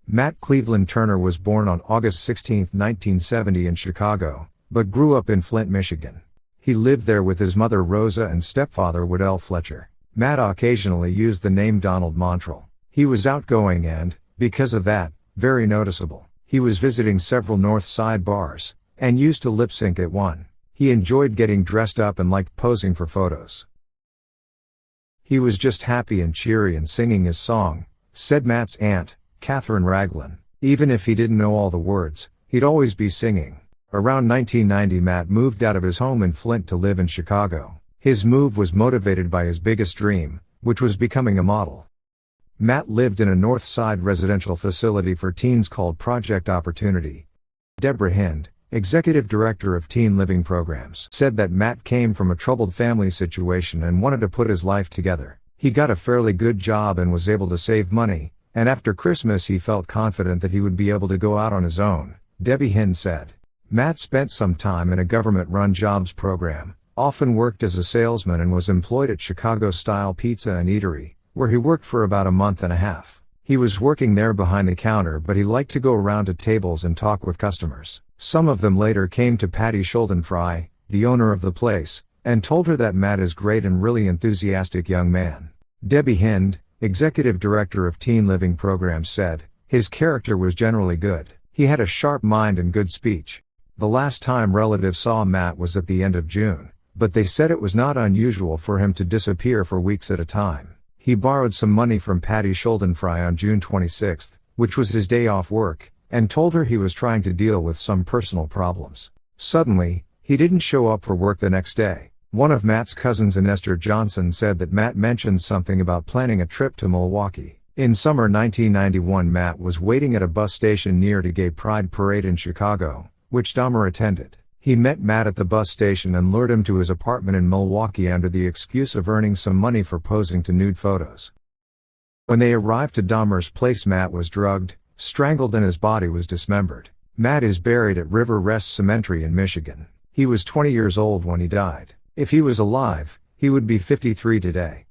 Matt Cleveland Turner was born on August 16, 1970 in Chicago, but grew up in Flint, Michigan. He lived there with his mother Rosa and stepfather Woodell Fletcher. Matt occasionally used the name Donald Montrell. He was outgoing and, because of that, very noticeable. He was visiting several North Side bars, and used to lip sync at one. He enjoyed getting dressed up and liked posing for photos. He was just happy and cheery and singing his song, said Matt's aunt, Catherine Raglan. Even if he didn't know all the words, he'd always be singing. Around 1990 Matt moved out of his home in Flint to live in Chicago. His move was motivated by his biggest dream, which was becoming a model. Matt lived in a North Side residential facility for teens called Project Opportunity. Deborah Hind, executive director of teen living programs, said that Matt came from a troubled family situation and wanted to put his life together. He got a fairly good job and was able to save money, and after Christmas he felt confident that he would be able to go out on his own, Debbie Hind said. Matt spent some time in a government-run jobs program, often worked as a salesman and was employed at Chicago-style pizza and eatery, where he worked for about a month and a half. He was working there behind the counter, but he liked to go around to tables and talk with customers. Some of them later came to Patty Schuldenfrei, the owner of the place, and told her that Matt is great and really enthusiastic young man. Debbie Hind, executive director of teen living programs, said, his character was generally good. He had a sharp mind and good speech. The last time relatives saw Matt was at the end of June, but they said it was not unusual for him to disappear for weeks at a time. He borrowed some money from Patty Schuldenfrei on June 26, which was his day off work, and told her he was trying to deal with some personal problems. Suddenly, he didn't show up for work the next day. One of Matt's cousins, Esther Johnson, said that Matt mentioned something about planning a trip to Milwaukee. In summer 1991, Matt was waiting at a bus station near the Gay Pride Parade in Chicago, which Dahmer attended. He met Matt at the bus station and lured him to his apartment in Milwaukee under the excuse of earning some money for posing to nude photos. When they arrived to Dahmer's place, Matt was drugged, strangled, and his body was dismembered. Matt is buried at River Rest Cemetery in Michigan. He was 20 years old when he died. If he was alive, he would be 53 today.